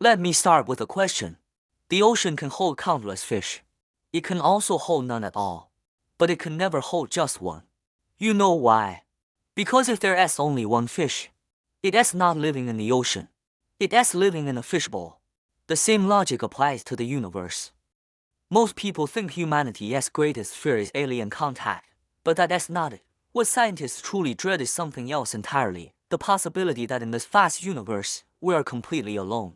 Let me start with a question. The ocean can hold countless fish. It can also hold none at all. But it can never hold just one. You know why? Because if there is only one fish, it is not living in the ocean. It is living in a fishbowl. The same logic applies to the universe. Most people think humanity's greatest fear is alien contact, but that is not it. What scientists truly dread is something else entirely, the possibility that in this vast universe, we are completely alone.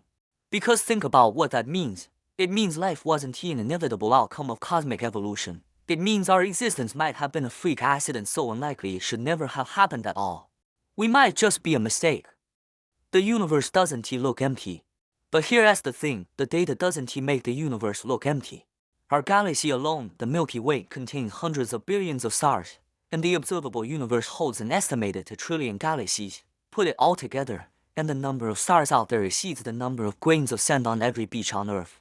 Because think about what that means. It means life wasn't an inevitable outcome of cosmic evolution. It means our existence might have been a freak accident so unlikely it should never have happened at all. We might just be a mistake. The universe doesn't look empty. But here's the thing, the data doesn't make the universe look empty. Our galaxy alone, the Milky Way, contains hundreds of billions of stars, and the observable universe holds an estimated 1 trillion galaxies. Put it all together, and the number of stars out there exceeds the number of grains of sand on every beach on Earth.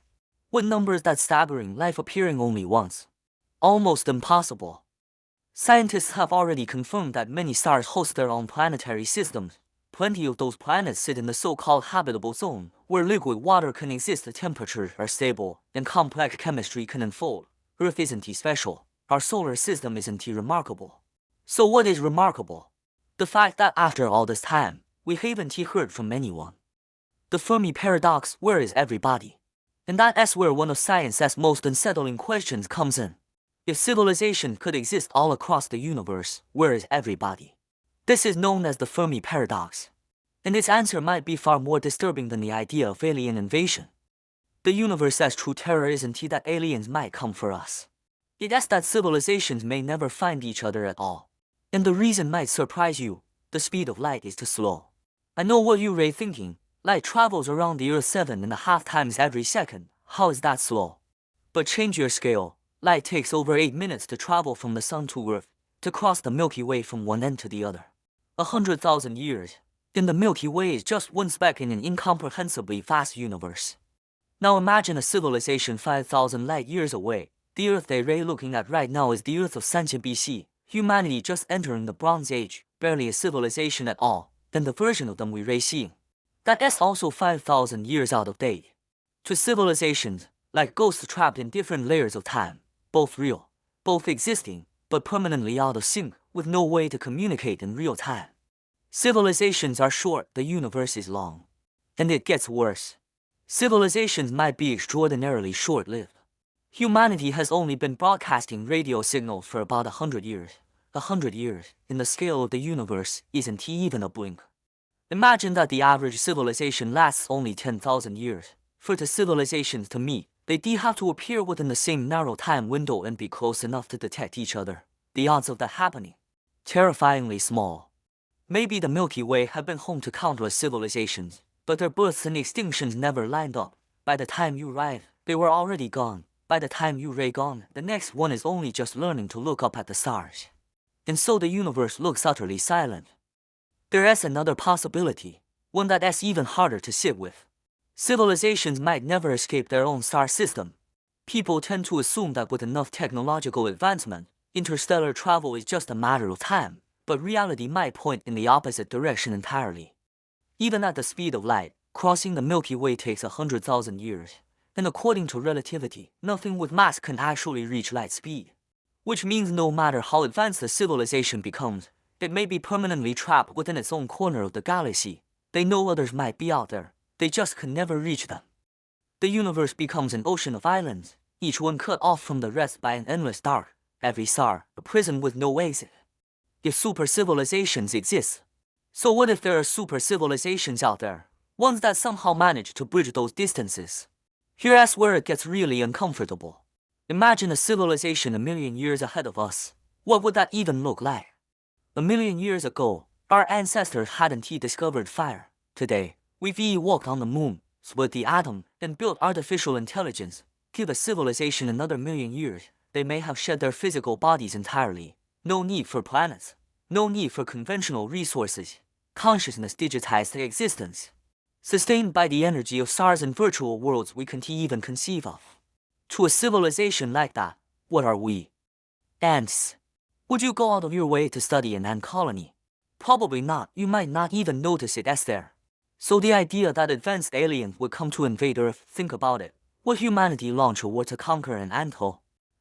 What number is that staggering, life appearing only once? Almost impossible. Scientists have already confirmed that many stars host their own planetary systems. Plenty of those planets sit in the so-called habitable zone, where liquid water can exist, the temperatures are stable, and complex chemistry can unfold. Earth isn't special. Our solar system isn't remarkable. So what is remarkable? The fact that after all this time, we haven't heard from anyone. The Fermi Paradox, where is everybody? And that is where one of science's most unsettling questions comes in. If civilization could exist all across the universe, where is everybody? This is known as the Fermi Paradox. And its answer might be far more disturbing than the idea of alien invasion. The universe's true terror isn't that aliens might come for us. It is that civilizations may never find each other at all. And the reason might surprise you. The speed of light is too slow. I know what you're thinking. Light travels around the Earth 7.5 times every second. How is that slow? But change your scale. Light takes over 8 minutes to travel from the Sun to Earth, to cross the Milky Way from one end to the other. 100,000 years. And the Milky Way is just one speck in an incomprehensibly vast universe. Now imagine a civilization 5,000 light years away. The Earth they're looking at right now is the Earth of Century BC. Humanity just entering the Bronze Age, barely a civilization at all, than the version of them we're seeing. That is also 5,000 years out of date. To civilizations, like ghosts trapped in different layers of time, both real, both existing, but permanently out of sync, with no way to communicate in real time. Civilizations are short, the universe is long. And it gets worse. Civilizations might be extraordinarily short-lived. Humanity has only been broadcasting radio signals for about 100 years. 100 years, in the scale of the universe, isn't even a blink. Imagine that the average civilization lasts only 10,000 years. For the civilizations to meet, they'd have to appear within the same narrow time window and be close enough to detect each other. The odds of that happening? Terrifyingly small. Maybe the Milky Way had been home to countless civilizations, but their births and extinctions never lined up. By the time you arrive, they were already gone. By the time you're gone, the next one is only just learning to look up at the stars. And so the universe looks utterly silent. There is another possibility, one that is even harder to sit with. Civilizations might never escape their own star system. People tend to assume that with enough technological advancement, interstellar travel is just a matter of time, but reality might point in the opposite direction entirely. Even at the speed of light, crossing the Milky Way takes 100,000 years, and according to relativity, nothing with mass can actually reach light speed. Which means no matter how advanced the civilization becomes, it may be permanently trapped within its own corner of the galaxy. They know others might be out there, they just can never reach them. The universe becomes an ocean of islands, each one cut off from the rest by an endless dark, every star a prison with no exit. If super civilizations exist, so what if there are super civilizations out there, ones that somehow manage to bridge those distances? Here's where it gets really uncomfortable. Imagine a civilization 1,000,000 years ahead of us. What would that even look like? 1,000,000 years ago, our ancestors hadn't discovered fire. Today, we've walked on the moon, split the atom, and built artificial intelligence. Give a civilization another 1,000,000 years, they may have shed their physical bodies entirely. No need for planets. No need for conventional resources. Consciousness digitized their existence. Sustained by the energy of stars and virtual worlds we can't even conceive of. To a civilization like that, what are we? Ants. Would you go out of your way to study an ant colony? Probably not. You might not even notice it as there. So the idea that advanced aliens would come to invade Earth, think about it. Would humanity launch a war to conquer and annihilate?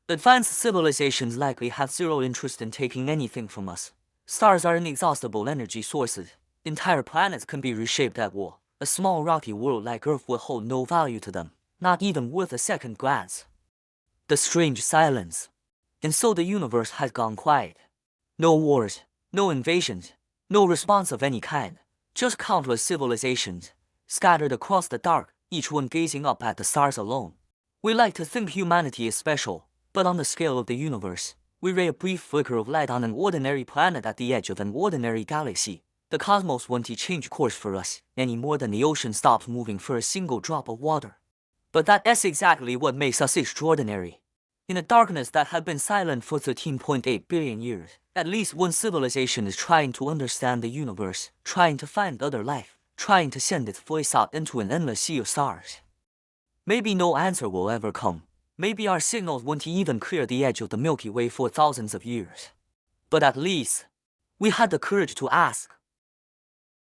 Advanced civilizations likely have zero interest in taking anything from us. Stars are inexhaustible energy sources. Entire planets can be reshaped at will. A small rocky world like Earth will hold no value to them, not even worth a second glance. The strange silence. And so the universe has gone quiet. No wars, no invasions, no response of any kind. Just countless civilizations, scattered across the dark, each one gazing up at the stars alone. We like to think humanity is special, but on the scale of the universe, we ray a brief flicker of light on an ordinary planet at the edge of an ordinary galaxy. The cosmos won't change course for us, any more than the ocean stops moving for a single drop of water. But that's exactly what makes us extraordinary. In a darkness that had been silent for 13.8 billion years, at least one civilization is trying to understand the universe, trying to find other life, trying to send its voice out into an endless sea of stars. Maybe no answer will ever come. Maybe our signals won't even clear the edge of the Milky Way for thousands of years. But at least, we had the courage to ask.